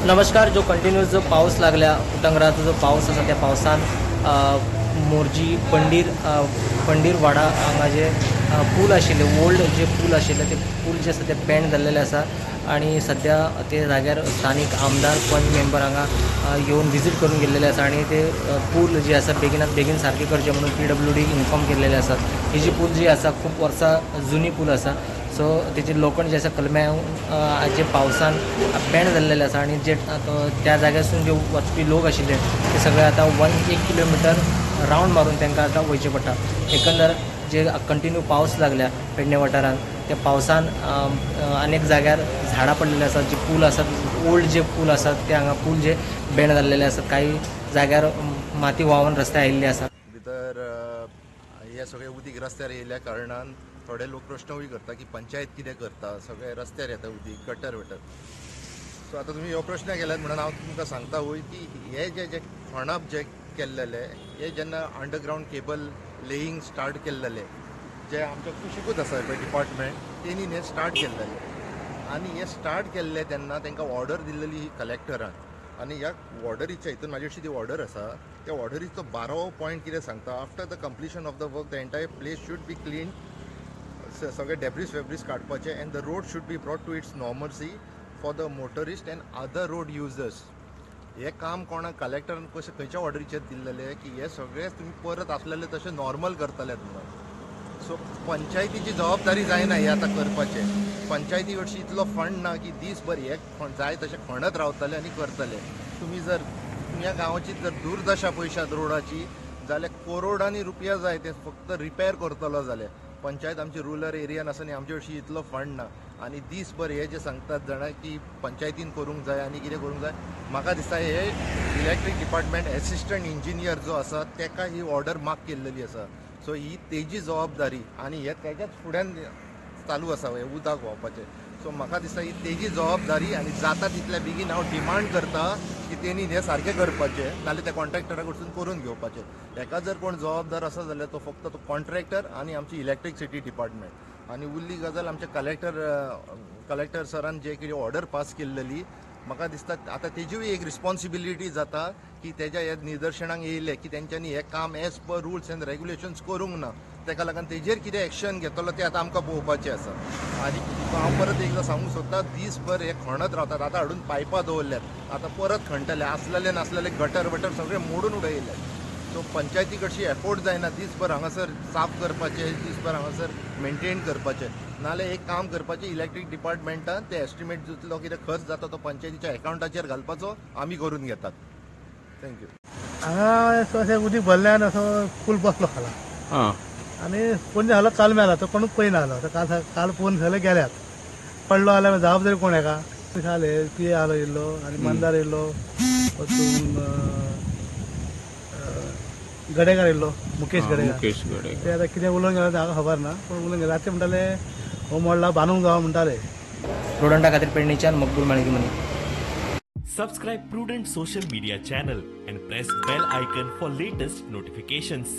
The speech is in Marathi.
नमस्कार. जो कंटिन्यूस जो पाऊस लागल्या उटंगराचा जो पाऊस आसा त्या पावसान मोरजी पंडीर वाडा हांगा जे पूल आशिल्ले ओल्ड जे पूल आशिल्ले ते पूल जे आसा ते बँड जाल्लेले आसा आणि सध्या ते जाग्यार स्थानिक आमदार पंच मेंबर हांगा येवन विजीट करून गेल्लेले आसा आणि ते पूल जे आसा बेगिनात बेगीन सारके करचे म्हणून PWD इन्फॉर्म केल्लेले आसात. ही जी पूल जी आसा खूब वर्सां जुनी पूल आसा. सो तेजे लोखंड जे आसा कलम्या जे पावसान बँड जाल्लेले आसा आणि जे त्या जाग्यासून जे वचपी लोक आशिल्ले ते सगळे आता 1 किलोमीटर रावंड मारून तांकां आतां वयचें पडटा. एकंदर जे कंटिन्यू पावस लागल्या पेडणे वाठारांत त्या पावसान अनेक जाग्यार झाडां पडलेले आसात. जे पूल आसात ओल्ड जे पूल आसात ते हांगा पूल जे बँड जाल्लेले आसात. काही जाग्यार माती व्हांवन रस्ते आयिल्ले आसात. भितर हे सगळे उदीक रस्त्यार येयल्या कारणान थोडे लोक प्रश्नूय करता की पंचायत कितें करता, सगळे रस्त्यार येता उदीक गटर वटर. सो आतां तुमी हो प्रश्न केल्यात म्हणून हांव तुमकां सांगताय की हे जे खणप जे केल्लेले हे जेन्ना अंडरग्रावंड केबल लेईंग स्टार्ट केल्लेले जे आमच्या कुशीकूच आसा पळय डिपार्टमेंट तेणी हे स्टार्ट केल्लेले आनी हे स्टार्ट केल्ले तेन्ना तांकां ऑर्डर दिल्लेली ही कलेक्टरान. आनी ह्या ऑर्डरीच्या हितून म्हाजी अशी ती ऑर्डर आसा त्या ऑर्डरीचो 12वो पॉयंट कितें सांगता, after the completion of the work the entire place should be clean, सगळे डेब्रीस काडपाचे and the road should be brought to its normalcy for the motorist and other road users. हे काम कोणाक कलेक्टरान कशें खंयच्या ऑर्डरीचेर दिल्लेले की हे सगळे तुमी परत आसलेले तशें नॉर्मल करतले म्हणून. सो पंचायतीची जबाबदारी जायना हे आतां करपाचें. पंचायती कडची इतलो फंड ना की दीसभर हे जाय तशें खणत रावतले आनी करतले. तुमी जर ह्या गांवाची जर दुर्दशा पळयशात रोडाची जाल्यार करोडांनी रुपया जाय ते फक्त रिपेर करतलो जाल्यार. पंचायत आमची रुरल एरियान आसा आनी आमचे हरशीं इतलो फंड ना आनी दीसभर हे जे सांगतात जाणा की पंचायतीन करूंक जाय आनी कितें करूंक जाय. म्हाका दिसता हे इलेक्ट्रीक डिपार्टमेंट एसिस्टंट इंजिनियर जो आसा ताका ही ऑर्डर मार्क केल्लेली आसा. सो ही तेजी जबाबदारी आनी हे तेज्याच फुड्यान चालू आसा हे उदक व्हांवपाचें. सो म्हाका दिसता ही तेजी जबाबदारी आनी जाता तितल्या बेगीन हांव डिमांड करता की तेणी हे सारकें करपाचें नाल्यार त्या कॉन्ट्रॅक्टरा कडसून करून घेवपाचें. हेका जर कोण जबाबदार आसा जाल्यार तो फक्त तो कॉन्ट्रॅक्टर आनी आमची इलेक्ट्रिसिटी डिपार्टमेंट. आनी उरली गजाल आमच्या कलेक्टर सरान जे कितें ऑर्डर पास केल्लेली म्हाका दिसता आतां तेजीय एक रिस्पॉन्सिबिलिटी जाता की तेज्या हे निदर्शनाक येयले की तेंच्यांनी हे काम as per rules end regulations करूंक ना. तेका लागून तेजेर कितें एक्शन घेतलो तें आतां आमकां पळोवपाचें आसा. आनी हांव परत एकदां सांगूंक सोदता दीसभर हे खणत रावतात. आतां हाडून पायपां दवरल्यात आतां परत खणटले आसलेले नासलेले गटर वटर सगळे मोडून उडयले. सो पंचायती कडची एफोर्ट जायना दीसभर हांगासर साफ करपाचें, दीसभर हांगासर मेंटेन करपाचें. नाल्यार एक काम करपाचें इलेक्ट्रीक डिपार्टमेंटान ते एस्टिमेट जितलो कितें खर्च जाता तो पंचायतीच्या एकाउंटाचेर घालपाचो आमी करून घेतात. थँक्यू. हांगा अशें उदीक भरल्यान असो पूल बसलो खाला आनी कोण जालो काल मेला तो कोणूच पळयना जालो. काल फोन सगळे गेल्यात. पडलो जाल्यार जबाबदारी कोण हेका विशाले पी आलो येयल्लो आनी मंदार येयल्लो वचून गडेकार येयल्लो मुकेश गडेकार. ते आतां कितें उलोवंक गेलो तें म्हाका खबर ना पूण उलोवंक गेले रातचे म्हणटाले हो मोडला बांदूंक जावं म्हणटाले. रोडंटा खातीर पेडणेच्यान मकबूल Malgi. Subscribe Prudent social media channel and press bell icon for latest notifications.